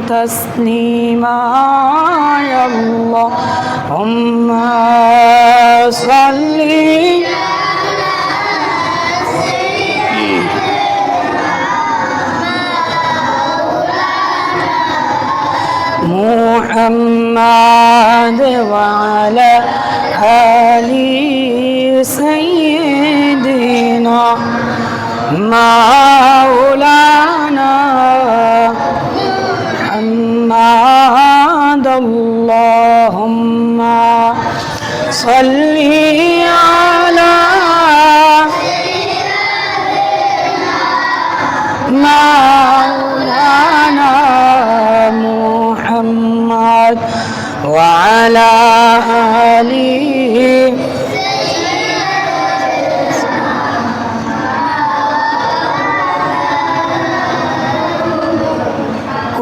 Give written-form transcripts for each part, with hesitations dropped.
تسليما يا اللهم صل محمد وعلى آل سيدنا مولانا محمد اللهم صل على مولانا محمد وعلى آله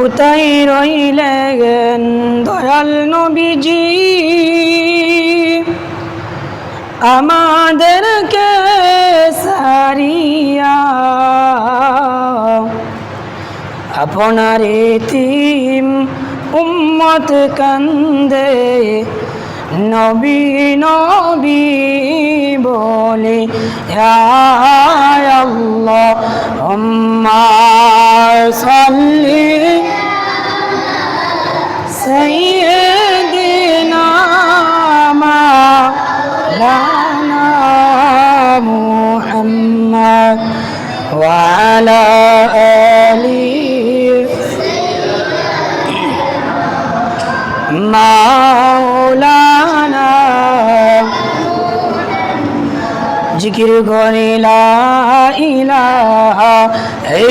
কোথায় রইলেন দয়াল নবীজি আমাদেরকে সারিয়া আপনার এতিম উম্মত কান্দে নবী নবী বলে ইয়া আল্লাহুম্মা সাল্লি সাইয়্যিদিনা মাওলানা মুহাম্মদ ওয়া আলা আলিহি মাওলানা জিকির করে লা ইলাহা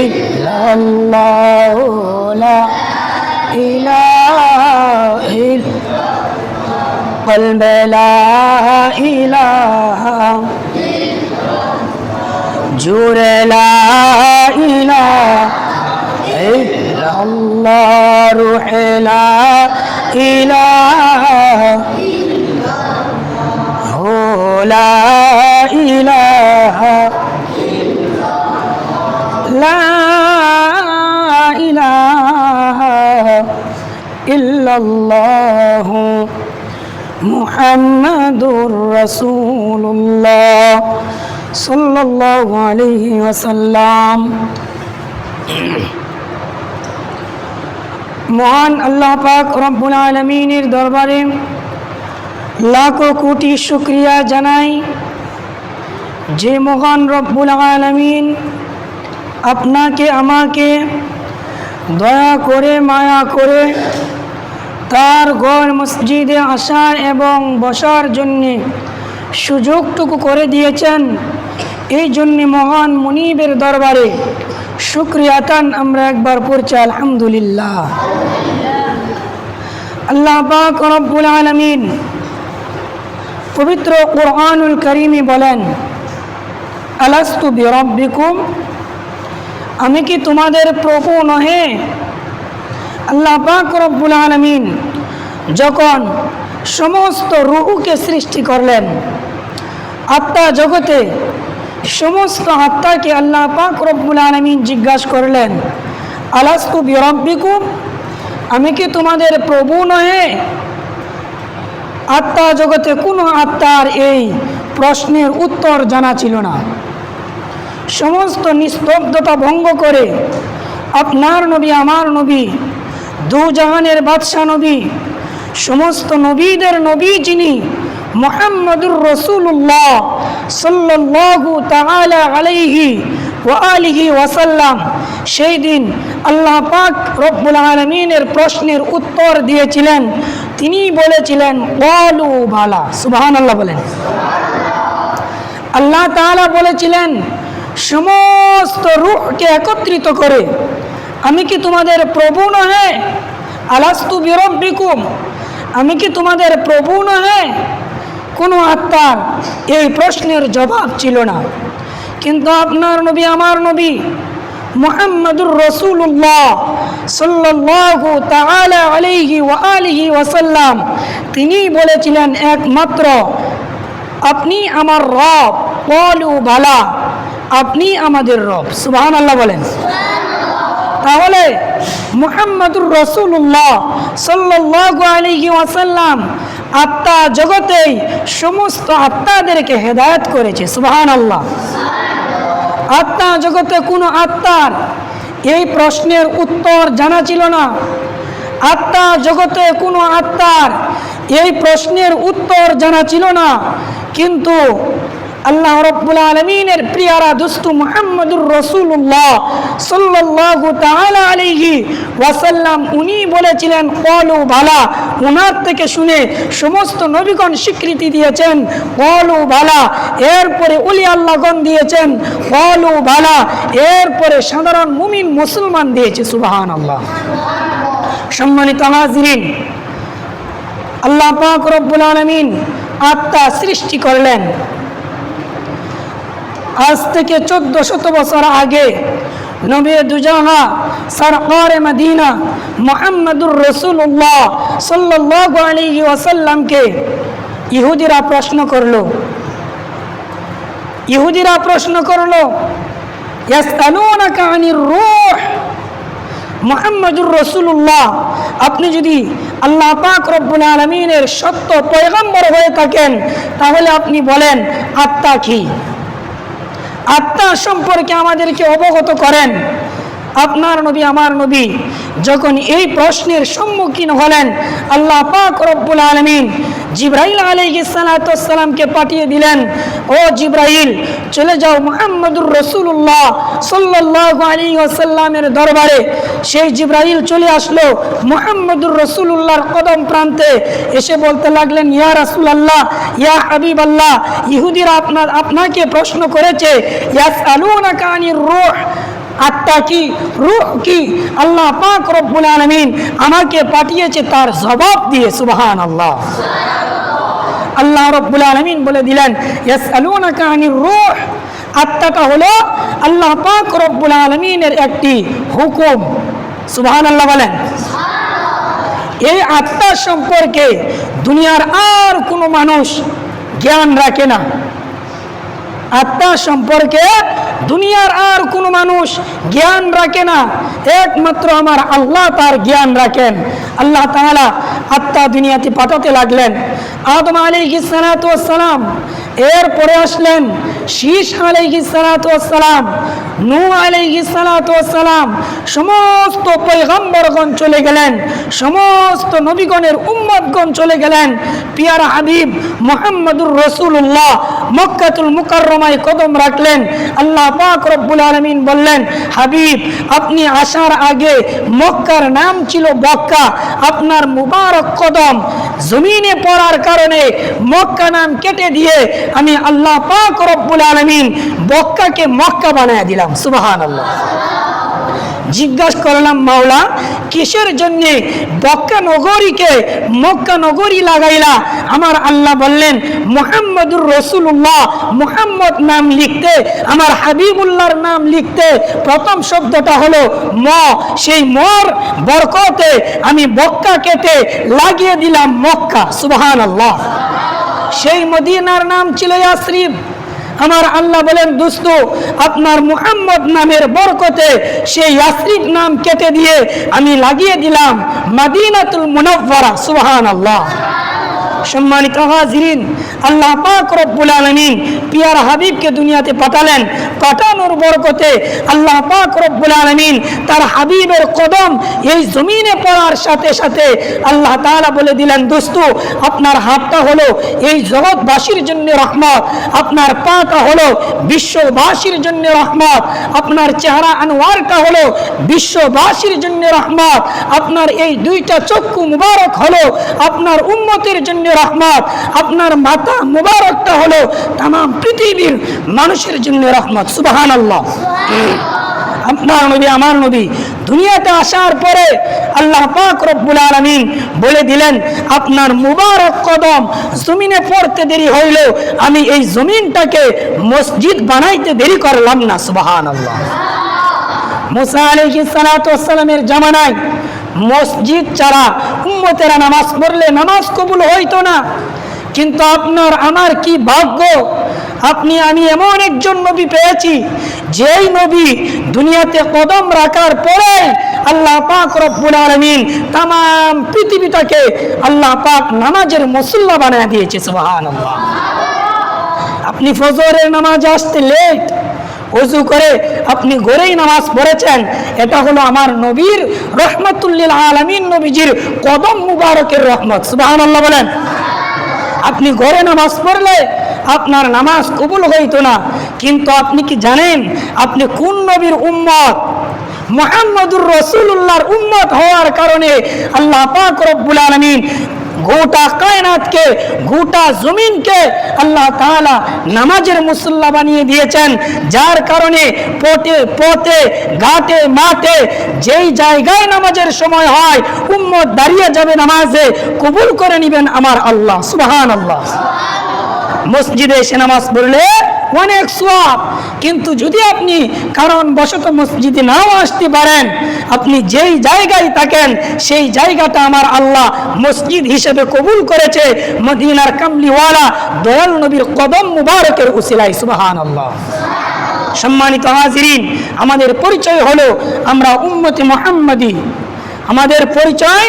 ইল্লাল্লাহ লা ইলাহা কলবে লা ইলাহা জুরে লা ইলাহা ইল্লাল্লাহ রুহে লা ইলাহা লা ইলাহা লা ইলাহা ইল্লাল্লাহ মুহাম্মাদুর রাসূলুল্লাহ সাল্লাল্লাহু আলাইহি ওয়াসাল্লাম। মহান আল্লাহ পাক রব্বুল আলামিনের দরবারে লাখো কোটি শুকরিয়া জানাই যে মহান রব্বুল আলামিন আপনাকে আমাকে দয়া করে মায়া করে তার ঘর মসজিদে আসা এবং বসার জন্যে সুযোগটুকু করে দিয়েছেন। এই জন্যে মহান মুনিবের দরবারে শুকরিয়াতান আমরা একবার পড়ছি আলহামদুলিল্লাহ। আল্লাহ পাক রব্বুল আলামিন পবিত্র কুরআনুল কারীমে বলেন, আলাস্তু বিরাব্বিকুম, আমি কি তোমাদের প্রভু নহে? আল্লাহ পাক রব্বুল আলামিন যখন সমস্ত রূহকে সৃষ্টি করলেন, আত্মা জগতে সমস্ত আত্মাকে আল্লাহ পাক রব্বুল আলামিন জিজ্ঞাসা করলেন, আলাস্তু বিরাব্বিকুম, আমি কি তোমাদের প্রভু নহে? আত্মা জগতে কোনো আত্মার এই প্রশ্নের উত্তর জানা ছিল না। সমস্ত নিস্তব্ধতা ভঙ্গ করে আপনার নবী আমার নবী দু জাহানের বাদশাহ নবী, সমস্ত নবীদের নবী যিনি মুহাম্মদুর রাসূলুল্লাহ সাল্লাল্লাহু তাআলা আলাইহি ওয়া আলিহি ওয়াসাল্লাম সেই দিন আল্লাহ পাক রব্বুল আলামিনের প্রশ্নের উত্তর দিয়েছিলেন। তিনি বলেছিলেন ক্বালু বালা, সুবহানাল্লাহ বলেন। আল্লাহ তাআলা বলেছিলেন সমস্ত রূহকে একত্রিত করে, আমি কি তোমাদের প্রভু নহে? আলাস্তু বিরাব্বিকুম, আমি কি তোমাদের প্রভু নহে? কোনো আত্মার এই প্রশ্নের জবাব ছিল না। কিন্তু আপনার নবী আমার নবী মুহাম্মদুর রাসূলুল্লাহ সাল্লাল্লাহু তাআলা আলাইহি ওয়া আলিহি ওয়াসাল্লাম তিনি বলেছিলেন একমাত্র আপনি আমার রব। ক্বালু বালা, আপনি আমাদের রব। সুবহানাল্লাহ বলেন। তাহলে মুহাম্মদুর রাসূলুল্লাহ সাল্লাল্লাহু আলাইহি ওয়াসাল্লাম আত্মা জগতেই সমস্ত আত্মাদেরকে হেদায়েত করেছে। সুবহানাল্লাহ। আত্মা জগতে কোনো আত্মার এই প্রশ্নের উত্তর জানা ছিল না। আত্মা জগতে কোনো আত্মার এই প্রশ্নের উত্তর জানা ছিল না, কিন্তু আল্লাহ রাব্বুল আলামিনের প্রিয়ারা দোস্ত মুহাম্মদুর রাসূলুল্লাহ সাল্লাল্লাহু তাআলা আলাইহি ওয়াসাল্লাম উনি বলেছিলেন ক্বালু ভালা। ওনার থেকে শুনে সমস্ত নবীগণ স্বীকৃতি দিয়েছেন ক্বালু ভালা। এরপরে ওলি আল্লাহগণ দিয়েছেন ক্বালু ভালা। এরপরে সাধারণ মুমিন মুসলমান দিয়েছে। সুবহানাল্লাহ। সম্মানিত হাজিরিন, আল্লাহ পাক রব্বুল আলামিন আত্মা সৃষ্টি করলেন। আজ থেকে 1400 বছর আগে নবী দুজাহা সরকার মদিনা মুহাম্মদুর রাসূলুল্লাহ সাল্লাল্লাহু আলাইহি ওয়াসাল্লামকে ইহুদিরা প্রশ্ন করলো ইয়াসআলুনাকা আনির রূহ। মুহাম্মদুর রাসূলুল্লাহ, আপনি যদি আল্লাহ পাক রব্বুল আলামিনের সত্য পয়গম্বর হয়ে থাকেন তাহলে আপনি বলেন আত্মা কি? আত্মা সম্পর্কে আমাদেরকে অবগত করেন। আপনার নবী আমার নবী যখন এই প্রশ্নের সম্মুখীন হলেন, আল্লাহ পাক রব্বুল আলামিন জিবরাইল আলাইহিস সালাতু ওয়াস সালামকে পাঠিয়ে দিলেন, ও জিবরাইল চলে যাও মুহাম্মদুর রাসূলুল্লাহ সাল্লাল্লাহু আলাইহি ওয়াসাল্লামের দরবারে। সেই জিবরাইল চলে আসলো মুহাম্মদুর রাসূলুল্লাহর কদম প্রান্তে, এসে বলতে লাগলেন ইয়া রাসূলুল্লাহ, ইয়া হাবিবাল্লাহ, ইহুদিরা আপনাকে প্রশ্ন করেছে ইয়াসআলুনাকা আনির রূহ। আত্মা কি, রূহ কি? আল্লাহ পাক রব্বুল আলামিন আমাকে পাঠিয়েছে তার জবাব দিয়ে। সুবহানাল্লাহ। আল্লাহ রব্বুল আলামিন বলে দিলেন ইয়াসআলুনাকা আনির রূহ। আত্মাটা হলো আল্লাহ পাক রব্বুল আলামিনের একটি হুকুম। সুবহানাল্লাহ বলেন। এই আত্মা সম্পর্কে দুনিয়ার আর কোনো মানুষ জ্ঞান রাখে না। আত্মা সম্পর্কে দুনিয়ার আর কোনো মানুষ জ্ঞান রাখে না, একমাত্র আমার আল্লাহ তার জ্ঞান রাখেন। আল্লাহ তাআলা আত্মা দুনিয়াতে পাঠাতে লাগলেন। আদম আলাইহিস সালাতু ওয়াস সালাম, এরপরে আসলেন শীষ আলাইহিস সালাতু ওয়াস সালাম, নূহ আলাইহিস সালাতু ওয়াস সালাম। সমস্ত পয়গম্বরগণ চলে গেলেন, সমস্ত নবীগণের উম্মতগণ চলে গেলেন। পিয়ারা হাবিব মুহাম্মদুর রাসূলুল্লাহ মক্কাতুল মুকাররমায় কদম রাখলেন। আল্লাহ পাক রব্বুল আলামিন বললেন, হাবিব আপনি আসার আগে মক্কার নাম ছিল বক্কা। আপনার মুবারক কদম জমিনে পড়ার কারণে মক্কা নাম কেটে দিয়ে আমি আল্লাহ পাক রব্বুল আলামিন বক্কাকে মক্কা বানায় দিলাম। সুবহানাল্লাহ। জিজ্ঞাসা করলাম মাওলা কিসের জন্য বক্কা নগরীকে মক্কা নগরী লাগাইলা? আমার আল্লাহ বললেন মুহাম্মদুর রাসূলুল্লাহ, মুহাম্মদ নাম লিখতে, আমার হাবিবুল্লাহর নাম লিখতে প্রথম শব্দটা হলো ম। সেই মর বরকতে আমি বক্কা কেটে লাগিয়ে দিলাম মক্কা। সুবহানাল্লাহ। সেই মদিনার নাম ছিল ইয়াসরিব। আমার আল্লাহ বলেন দোস্ত আপনার মুহাম্মদ নামের বরকতে সেই ইয়াসরিব নাম কেটে দিয়ে আমি লাগিয়ে দিলাম মদিনাতুল মুনাওয়ারা। সুবহানাল্লাহ। সম্মানিত হাজিরিন, আল্লাহ পাক রব্বুল আলামিন পিয়ারা হাবিবকে দুনিয়াতে পাঠালেন। পাঠানোর বরকতে আল্লাহ পাক রব্বুল আলামিন তার হাবিবের কদম এই জমিনে পড়ার সাথে সাথে আল্লাহ তাআলা বলে দিলেন দোস্ত আপনার হাতটা হলো এই জগৎবাসীর জন্য রহমত, আপনার পাটা হলো বিশ্ববাসীর জন্য রহমত, আপনার চেহারা আনোয়ারটা হলো বিশ্ববাসীর জন্য রহমত, আপনার এই দুইটা চক্ষু মুবারক হলো আপনার উম্মতের জন্য রহমত, আপনার মাথা মুবারকটা হলো तमाम পৃথিবীর মানুষের জন্য রহমত। সুবহানাল্লাহ। আপনার নবী আমার নবী দুনিয়াতে আসার পরে আল্লাহ পাক রব্বুল আলামিন বলে দিলেন আপনার মুবারক কদম জমিনে পড়তে দেরি হইল, আমি এই জমিনটাকে মসজিদ বানাইতে দেরি করলাম না। সুবহানাল্লাহ। মুসা আলাইহিস সালাতু ওয়াস সালামের জামানায় মসজিদ ছাড়া উম্মতেরা নামাজ পড়লে নামাজ কবুল হইতো না। কিন্তু আপনার আমার কি ভাগ্য, আপনি আমি এমন একজন নবী পেয়েছি, যেই নবী দুনিয়াতে কদম রাখার পরে আল্লাহ পাক রব্বুল আলামিন তাম পৃথিবীটাকে আল্লাহ পাক নামাজের মুসল্লা বানিয়ে দিয়েছে। সুবহানাল্লাহ। আপনি ফজরের নামাজ আসতে লেট, ওযু করে আপনি ঘরেই নামাজ পড়েছেন, এটা হলো আমার নবীর রহমাতুল লিল আলামিন, নবীজির কদম মুবারকের রহমত। সুবহানাল্লাহ বলেন। আপনি ঘরে নামাজ পড়লে আপনার নামাজ কবুল হইতো না, কিন্তু আপনি কি জানেন আপনি কোন নবীর উম্মত? মুহাম্মদুর রাসূলুল্লাহর উম্মত হওয়ার কারণে আল্লাহ পাক রব্বুল আলামিন গোটা কায়নাতকে, গোটা জমিনকে আল্লাহ তাআলা নামাজের মুসল্লা বানিয়ে দিয়েছেন, যার কারণে পথে ঘাটে মাঠে যেই জায়গায় নামাজের সময় হয় উম্মত দাঁড়িয়ে যাবে নামাজে, কবুল করে নেবেন আমার আল্লাহ। সুবহানাল্লাহ। মসজিদে এসে নামাজ পড়লে অনেক সওয়াব, কিন্তু যদি আপনি কারণবশত মসজিদে নাও আসতে পারেন, আপনি যেই জায়গায় থাকেন সেই জায়গাটা আমার আল্লাহ মসজিদ হিসেবে কবুল করেছে মদিনার কামলিওয়ালা দয়াল নবীর কদম মুবারকের উসিলায়। সুবহানাল্লাহ। সম্মানিত হাজিরিন, আমাদের পরিচয় হলো আমরা উম্মতে মুহাম্মাদি। আমাদের পরিচয়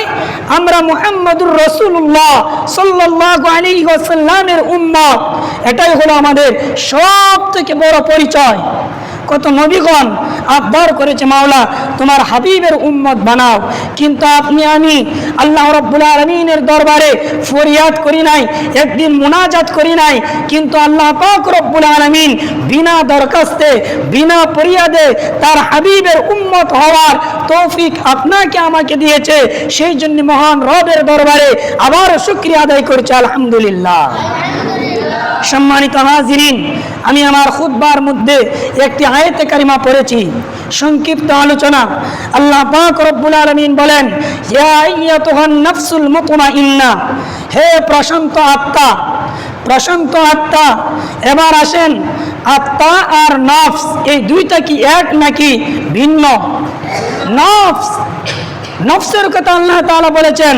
আমরা মুহাম্মদুর রাসূলুল্লাহ সাল্লাল্লাহু আলাইহি ওয়াসাল্লামের উম্মত। এটাই হলো আমাদের সবথেকে বড় পরিচয়। কত নবীগণ আবদার করেছে, মাওলা তোমার হাবিবের উম্মত বানাও, কিন্তু আপনি আমি আল্লাহ রাব্বুল আলামিনের দরবারে ফরিয়াদ করি নাই, একদিন মুনাজাত করি নাই, কিন্তু আল্লাহ পাক রব্বুল আলামিন বিনা দরখাস্তে বিনা ফরিয়াদে তার হাবিবের উম্মত হওয়ার তৌফিক আপনাকে আমাকে দিয়েছে। সেই জন্য মহান রবের দরবারে আবার শুকরিয়া আদায় করছি, আলহামদুলিল্লাহ। সম্মানিত হাজিরিন, আমি আমার খুতবার মধ্যে একটি আয়াতে কারিমা পড়েছি, সংক্ষিপ্ত আলোচনা। আল্লাহ পাক রব্বুল আলামিন বলেন, ইয়া আইয়াতুহান নাফসুল মুতমাইন্না, হে প্রশান্ত আত্মা, প্রশান্ত আত্মা। এবার আসেন, আত্মা আর নফস এই দুইটা কি এক নাকি ভিন্ন? নফস, নফসের কথা আল্লাহ তাআলা বলেছেন,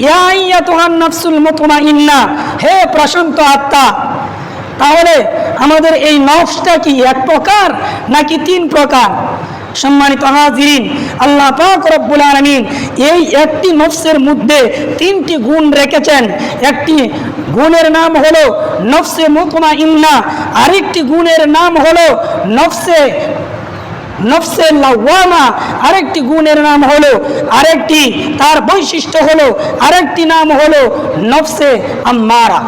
ইয়া আইয়াতুহান নাফসুল মুতমাইন্না, হে প্রশান্ত আত্মা। তাহলে আমাদের এই নফসটা কি এক প্রকার নাকি তিন প্রকার? সম্মানিত হাজিরিন, আল্লাহ পাক রব্বুল আলামিন এই একটি নফসের মধ্যে তিনটি গুণ রেখেছেন। একটি গুণের নাম হলো নফসে মুতমাইন্না, আরেকটি গুণের নাম হলো নফসে লাওয়ামা, আরেকটি গুণের নাম হলো, আরেকটি তার বৈশিষ্ট্য হলো, আরেকটি নাম হলো নফসে আম্মারা।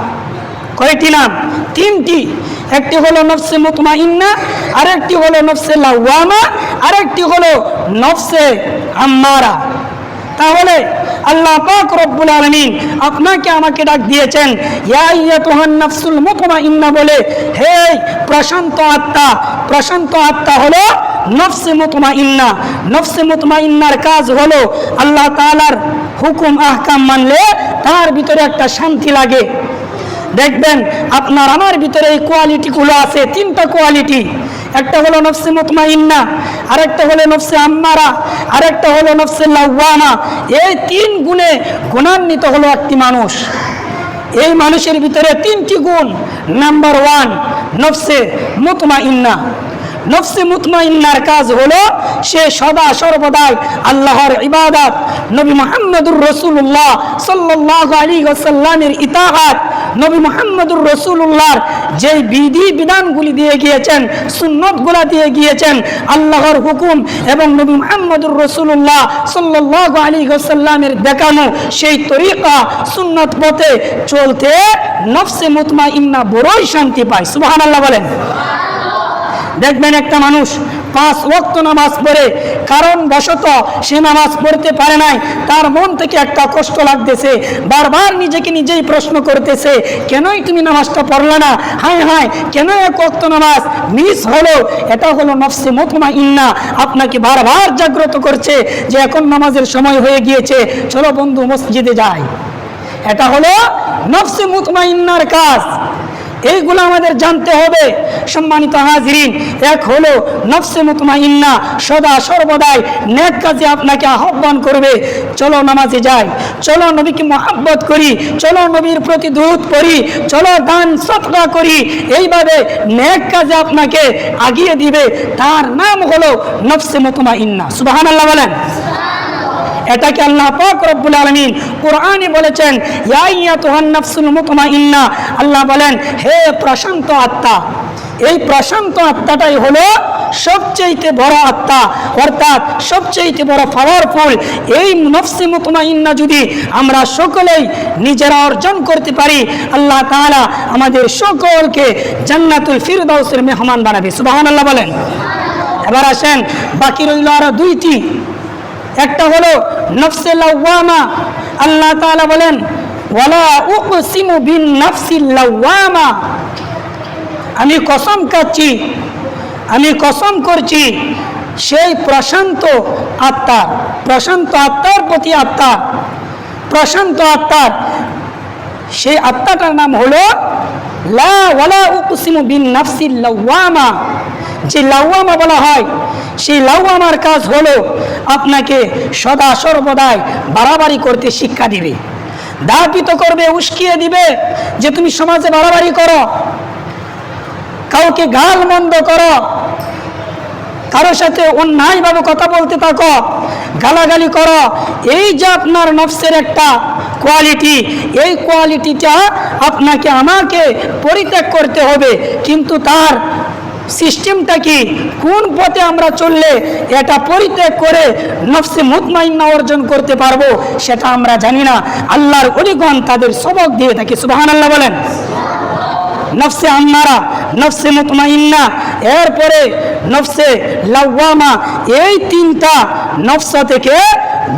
কয়টি নাম? তিনটি। একটি হলো নফসে মুতমাইন্না, আরেকটি হলো নফসে লাওয়ামা, আরেকটি হলো নফসে আম্মারা। তাহলে আল্লাহ পাক রব্বুল আলামিন আপনাকে আমাকে ডাক দিয়েছেন ইয়া আইয়াতুহান নাফসুল মুতমাইন্না বলে, হে প্রশান্ত আত্মা। প্রশান্ত আত্মা হলো নফসে মুতমাইন্না। নফসে মুতমাইন্নার কাজ হলো আল্লাহ তাআলার হুকুম আহকাম মানলে তার ভিতরে একটা শান্তি লাগে। দেখবেন আপনার আমার ভিতরে এই কোয়ালিটিগুলো আছে, তিনটা কোয়ালিটি। একটা হলো নফসে মুতমাইন্না, আরেকটা হলো নফসে আম্মারা, আরেকটা হলো নফসে লাওয়ামা। এই তিন গুণে গুণান্বিত হলো একটি মানুষ। এই মানুষের ভিতরে তিনটি গুণ। Number one, নফসে মুতমাইন্না। নফসে মুতমাইন্নার কাজ হলো সে সদা সর্বদাই আল্লাহর ইবাদত, নবী মুহাম্মদুর রাসূলুল্লাহ সাল্লাল্লাহু আলাইহি ওয়াসাল্লামের ইতাআত, নবী মুহাম্মদুর রাসূলুল্লাহর যেই বিধি বিধানগুলি দিয়ে গিয়েছেন, সুন্নতগুলা দিয়ে গিয়েছেন, আল্লাহর হুকুম এবং নবী মুহাম্মদুর রাসূলুল্লাহ সাল্লাল্লাহু আলাইহি ওয়াসাল্লামের দেখানো সেই তরিকা সুন্নত পথে চলতে নফসে মুতমাইন্না বড়ই শান্তি পায়। সুবহানাল্লাহ বলেন। দেখবেন একটা মানুষ 5 ওয়াক্ত নামাজ পড়ে, কারণ বশত সে নামাজ পড়তে পারে নাই, তার মন থেকে একটা কষ্ট লাগতেছে, বারবার নিজেকে নিজেই প্রশ্ন করতেছে, কেনই তুমি নামাজটা পড়লে না? হায় হায়, কেন এক ওয়াক্ত নামাজ মিস হলো? এটা হলো নফসে মুতমাইন্না আপনাকে বারবার জাগ্রত করছে যে এখন নামাজের সময় হয়ে গিয়েছে, চলো বন্ধু মসজিদে যাই। এটা হলো নফসে মুতমাইন্নার কাজ। এইগুলো আমাদের জানতে হবে। সম্মানিত হাজিরিন, এক হলো নফসে মুতমাইন্না, সদা সর্বদাই নেক কাজে আপনাকে আহ্বান করবে। চলো নামাজে যাই, চলো নবীকে মহব্বত করি, চলো নবীর প্রতি দুরূদ পড়ি, চলো দান সদকা করি, এইভাবে নেক কাজে আপনাকে আগিয়ে দিবে। তার নাম হলো নফসে মুতমাইন্না। সুবহানাল্লাহ বলেন। এটাকে আল্লাহ পাক রব্বুল আলামিন কোরআনে বলেছেন, ইয়া আইয়াতুহান নাফসুল মুতমাইন্না। আল্লাহ বলেন, হে প্রশান্ত আত্মা। এই প্রশান্ত আত্মাটাই হলো সবচেয়ে বড় আত্মা, অর্থাৎ সবচেয়ে বড় পাওয়ারফুল। এই নফসে মুতমাইন্না যদি আমরা সকলেই নিজেরা অর্জন করতে পারি, আল্লাহ তাআলা আমাদের সকলকে জান্নাতুল ফিরদাউসের মেহমান বানাবে। সুবহানাল্লাহ বলেন। এবার আসেন, বাকি রইল আরো দুইটি। একটা হলো নফসে লাওয়ামা। আল্লাহ তাআলা বলেন, ওয়ালা উকসিমু বিন নাফসিল লাওয়ামা। আমি কসম খাচ্ছি, আমি কসম করছি সেই প্রশান্ত আত্মার, প্রশান্ত আত্মার প্রতি আত্মা, প্রশান্ত আত্মার সেই আত্মাটার নাম হলো লা ওয়ালা উকসিমু বিন নাফসিল লাওয়ামা। যে লাওয়ামা বলা হয়, সেই লাওয়ামার কাজ হলো আপনাকে সদা সর্বদাই বাড়াবাড়ি করতে শিক্ষা দিবে, দাপিত করবে, উস্কিয়ে দিবে যে তুমি সমাজে বাড়াবাড়ি করো, কাউকে গাল মন্দ করো, কারোর সাথে অন্যায়ভাবে কথা বলতে থাকো, গালাগালি করো। এই যে আপনার নফসের একটা কোয়ালিটি, এই কোয়ালিটিটা আপনাকে আমাকে পরিত্যাগ করতে হবে। কিন্তু তার সিস্টেমটা কি, কোন পথে আমরা চললে এটা পরিত্যাগ করে নফসে মুতমাইন্না অর্জন করতে পারবো, সেটা আমরা জানি না। আল্লাহর ওলিগণ তাদের সবক দিয়ে থাকে। সুবহানাল্লাহ বলেন। নফসে আম্মারা, নফসে মুতমাইন্না, এরপরে নফসে লাওয়ামা। এই তিনটা নফস থেকে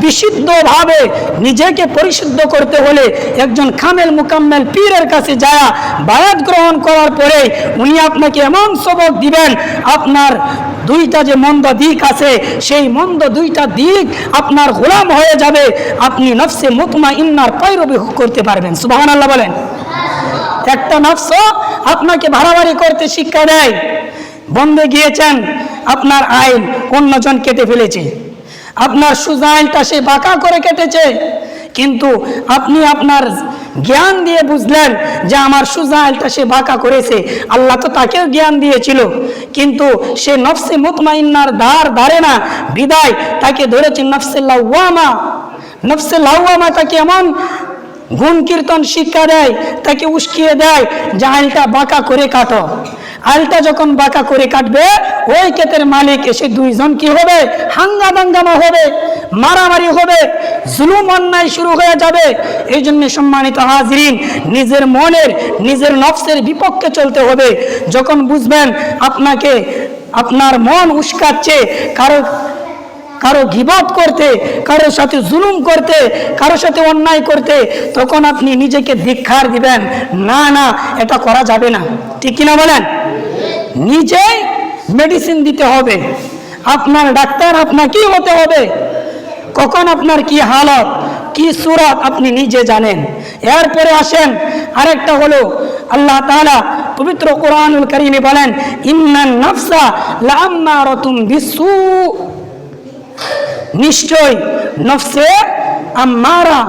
বিশুদ্ধভাবে নিজেকে পরিশুদ্ধ করতে হলে একজন কামেল মুকাম্মেল পীরের কাছে যায় বায়াত গ্রহণ করার পরে উনি আপনাকে এমন সবক দিবেন, আপনার দুইটা যে মন্দ দিক আছে সেই মন্দ দুইটা দিক আপনার গোলাম হয়ে যাবে, আপনি নফসে মুতমাইন্নার পৈরবী করতে পারবেন। সুবহানাল্লাহ বলেন। একটা নফস আপনাকে বাড়াবাড়ি করতে শিক্ষা দেয়। বন্ধে গিয়েছেন, আপনার আইল অন্যজন কেটে ফেলেছে, আপনার সোজা আইলটা সে বাঁকা করে কেটেছে, কিন্তু আপনি আপনার জ্ঞান দিয়ে বুঝলেন যে আমার সোজা আইলটা সে বাঁকা করেছে। আল্লাহ তো তাকেও জ্ঞান দিয়েছিল, কিন্তু সে নফসে মুতমাইন্নার ধারে না, বিদায় তাকে ধরেছে নফসে লাওয়ামা। নফসে লাওয়ামা তাকে এমন গুণ কীর্তন শিক্ষা দেয়, তাকে উস্কিয়ে দেয় যে আইলটা বাঁকা করে কাটো। আইলটা যখন বাঁকা করে কাটবে, ওই ক্ষেতের মালিক এসে দুইজন কি হবে, হাঙ্গামাঙ্গামা হবে, মারামারি হবে, জুলুম অন্যায় শুরু হয়ে যাবে। এই জন্য সম্মানিত হাজিরিন, নিজের মনের, নিজের নফসের বিপক্ষে চলতে হবে। যখন বুঝবেন আপনাকে আপনার মন উস্কাচ্ছে কারো গীবত করতে, কারোর সাথে জুলুম করতে, কারোর সাথে অন্যায় করতে, তখন আপনি নিজেকে ধিক্কার দিবেন, না না এটা করা যাবে না। ঠিক কিনা বলেন? নিজেই মেডিসিন দিতে হবে। আপনার ডাক্তার আপনাকেই হতে হবে। কখন আপনার কি হালত, কি সুরত আপনি নিজে জানেন। এরপরে আসেন আরেকটা হলো, আল্লাহ তাআলা পবিত্র কোরআনুল কারীমে বলেন, ইন্নান নাফসা লাআম্মারাতুম বিসু। নিশ্চয় নফসে আম্মারা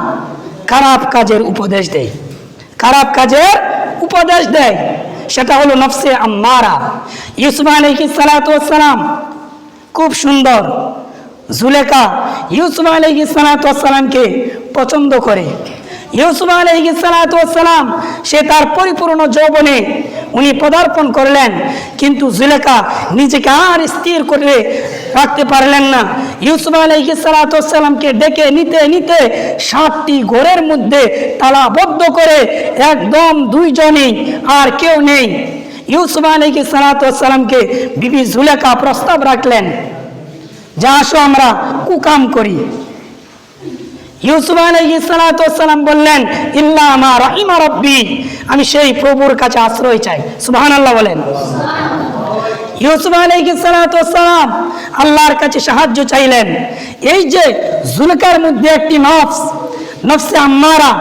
খারাপ কাজের উপদেশ দেয়, খারাপ কাজের উপদেশ দেয়, সেটা হলো নফসে আম্মারা। ইউসুফ আলাইহিস সালাতু ওয়াস সালাম খুব সুন্দর, জুলেখা ইউসুফ আলাইহিস সালাতু ওয়াস সালামকে পছন্দ করে। ইউসুফ আলাইহিস সালাতু ওয়াস সালাম সে তার পরিপূর্ণ যৌবনে উনি পদার্পণ করলেন, কিন্তু জুলেখা নিজেকে আর স্থির করে রাখতে পারলেন না। ইউসুফ আলাইহিস সালাতু ওয়াস সালামকে ডেকে নিতে নিতে 7টি ঘরের মধ্যে তালাবদ্ধ করে একদম দুইজনই, আর কেউ নেই। ইউসুফ আলাইহিস সালাতু ওয়াস সালামকে বিবি জুলেখা প্রস্তাব রাখলেন, যা আসো আমরা কুকাম করি। ইউসুফ আলাইহিস সালাতু ওয়াস সালাম বললেন, ইল্লা মা রাহিমা রাব্বি, আমি সেই প্রভুর কাছে আশ্রয় চাই। সুবহানাল্লাহ বলেন। ইউসুফ আলাইহিস সালাতু ওয়াস সালাম আল্লাহর কাছে সাহায্য চাইলেন। এই যে জুলকার মধ্যে একটি নফসে আম্মারা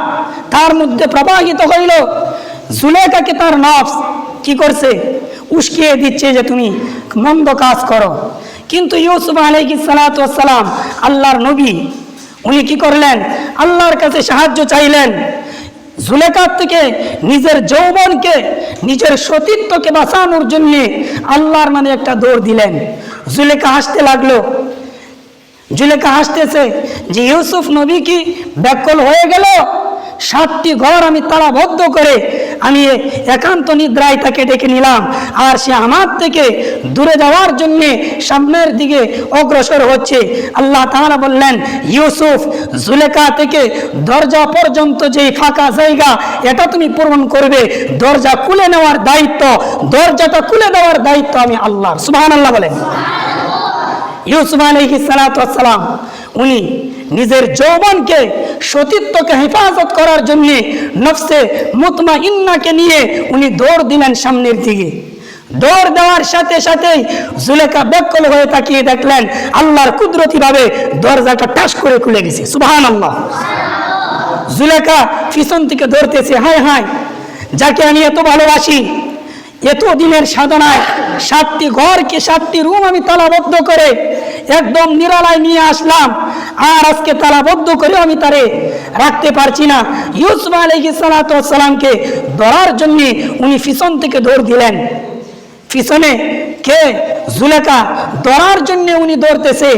তার মধ্যে প্রবাহিত হইল, জুলেখাকে তার নফস কি করছে, উস্কিয়ে দিচ্ছে যে তুমি মন্দ কাজ করো। কিন্তু ইউসুফ আলাইহিস সালাতু ওয়াস সালাম আল্লাহর নবী, উনি কি করলেন, আল্লাহর কাছে সাহায্য চাইলেন। জুলেখার থেকে নিজের যৌবনকে, নিজের সতীত্বকে বাঁচানোর জন্য আল্লাহর মানে একটা দৌড় দিলেন। জুলেখা হাসতে লাগলো। জুলেখা হাসতেছে যে ইউসুফ নবী কি ব্যাকুল হয়ে গেল, 7টি ঘর আমি তালাবদ্ধ করে আমি একান্ত নিদ্রায় তাকে ডেকে নিলাম, আর সে আমার থেকে দূরে যাওয়ার জন্য সামনের দিকে অগ্রসর হচ্ছে। আল্লাহ তাআলা বললেন, ইউসুফ, জুলেখা থেকে দরজা পর্যন্ত যে ফাঁকা জায়গা এটা তুমি পূরণ করবে। দরজা খুলে নেওয়ার দায়িত্ব, দরজাটা খুলে দেওয়ার দায়িত্ব আমি আল্লাহর। সুবহানাল্লাহ বলেন। ইউসুফ আলাইহিস সালাতু ওয়াস সালাম উনি নিজের যৌবনকে, সতীত্বকে হেফাজত করার জন্য নফসে মুতমাইন্নাকে নিয়ে উনি দৌড় দিলেন সামনের দিকে। দৌড় দেওয়ার সাথে সাথেই জুলেখা ব্যাকুল হয়ে তাকিয়ে দেখলেন আল্লাহর কুদরতি ভাবে দরজাটা টাস করে খুলে গেছে। সুবহানাল্লাহ। জুলেখা পিছন থেকে ধরতেছে, হায় হায়, যাকে আমি এত ভালোবাসি, এত দিনের সাধনায় 7টি ঘরকে, 7টি রুম আমি তালাবদ্ধ করে একদম নিরালায় নিয়ে আসলাম, আর আজকে তালাবদ্ধ করে আমি তারে রাখতে পারছি না। ইউসুফ আলাইহিস সালাতু ওয়াস সালামকে ধরার জন্য উনি পিছন থেকে দৌড় দিলেন। পিছনে কে? জুলেখা। ধরার জন্য উনি দৌড়তেছে,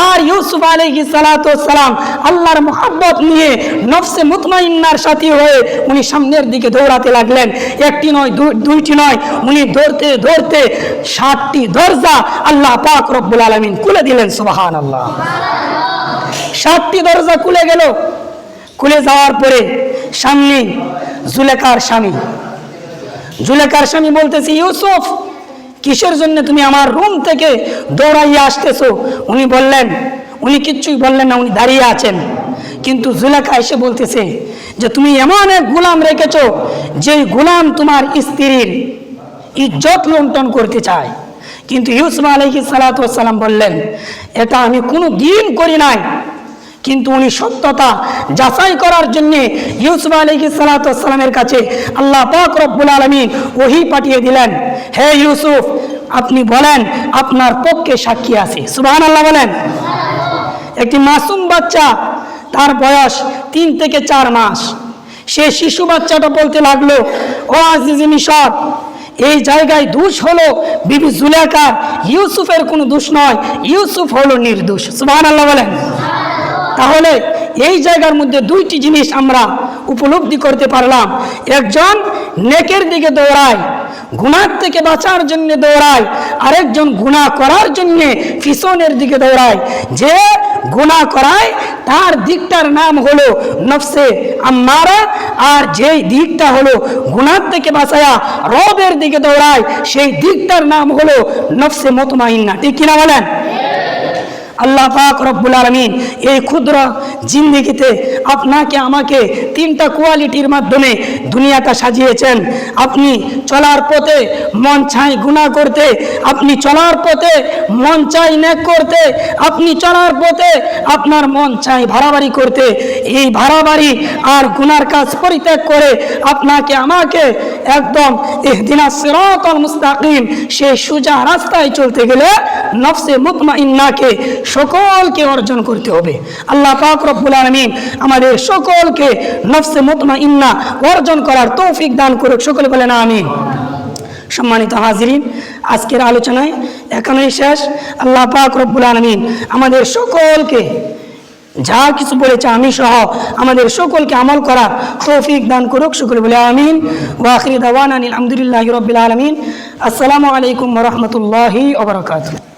আর ইউসুফ আলাইহিস সালাতু ওয়াস সালাম আল্লাহর মুহাব্বত নিয়ে নফসে মুতমাইন্নার সাথী হয়ে উনি সামনের দিকে দৌড়াতে লাগলেন। একটি নয়, দুইটি নয়, উনি দৌড়তে দৌড়তে 7টি দরজা আল্লাহ পাক রব্বুল আলামিন খুলে দিলেন। সুবহানাল্লাহ। 7টি দরজা খুলে গেল। খুলে যাওয়ার পরে সামনে জুলেখার স্বামী। জুলেখার স্বামী বলতেছে, ইউসুফ, কিসের জন্য তুমি আমার রুম থেকে দৌড়াইয়া আসতেছো? উনি বললেন, উনি কিচ্ছুই বললেন না, উনি দাঁড়িয়ে আছেন। কিন্তু জুলেখা এসে বলতেছে যে তুমি এমন এক গোলাম রেখেছো যে গোলাম তোমার স্ত্রীর ইজ্জত লুণ্ঠন করতে চায়। কিন্তু ইউসুফ আলাইহিস সালাতু ওয়াস সালাম বললেন, এটা আমি কোনো দিন করি নাই। কিন্তু উনি সত্যতা যাচাই করার জন্য ইউসুফ আলাইহিস সালাতু ওয়াস সালামের কাছে আল্লাহ পাক রব্বুল আলামিন ওহী পাঠিয়ে দিলেন, হে ইউসুফ, আপনি বলেন আপনার পক্ষে সাক্ষী আছে। সুবহানাল্লাহ বলেন। একটি মাসুম বাচ্চা, তার বয়স 3 থেকে 4 মাস, সে শিশু বাচ্চাটা বলতে লাগলো, ও আজিজে মিশর, এই জায়গায় দোষ হলো বিবি জুলেখার, ইউসুফের কোনো দোষ নয়, ইউসুফ হলো নির্দোষ। সুবহানাল্লাহ বলেন। তাহলে এই জায়গার মধ্যে 2টি জিনিস আমরা উপলব্ধি করতে পারলাম। একজন নেকের দিকে দৌড়ায়, গুনাহ থেকে বাঁচার জন্য দৌড়ায়, আরেকজন গুনাহ করার জন্য পিছনের দিকে দৌড়ায়। যে গুনাহ করায় তার দিকটার নাম হলো নফসে আম্মারা, আর যেই দিকটা হলো গুনাহ থেকে বাঁচায়া রবের দিকে দৌড়ায় সেই দিকটার নাম হলো নফসে মুতমাইন্না। ঠিক কিনা বলেন? আল্লাহ পাক রব্বুল আলামিন এই ক্ষুদ্র জিন্দেগিতে আপনাকে আমাকে 3টা কোয়ালিটির মাধ্যমে দুনিয়াটা সাজিয়েছেন। আপনি চলার পথে মন চাই গুনাহ করতে, আপনি চলার পথে মন চাই নেক করতে, আপনি চলার পথে আপনার মন চাই ভাড়াবাড়ি করতে। এই ভাড়াবাড়ি আর গুনার কাজ পরিত্যাগ করে আপনাকে আমাকে একদম ইহদিনাস সিরাতাল মুস্তাকিম, সেই সোজা রাস্তায় চলতে গেলে নফসে মুতমাইন্নাকে সকলকে অর্জন করতে হবে। আল্লাহ পাক রব্বুল আলামিন আমাদের সকলকে নফসে মুতমাইন্না অর্জন করার তৌফিক দান করুক। সকলে বলেন আমিন। সম্মানিত হাজিরিন, আজকের আলোচনায় এখানেই শেষ। আল্লাহ পাক রব্বুল আলামিন আমাদের সকলকে যা কিছু বলেছে আমি সহ আমাদের সকলকে আমল করার তৌফিক দান করুক। সকলে বলে আমিন। ওয়া আখিরু দাওয়ানা আলহামদুলিল্লাহি রাব্বিল আলামিন। আসসালামু আলাইকুম ওয়া রাহমাতুল্লাহি ওয়া বারাকাতুহু।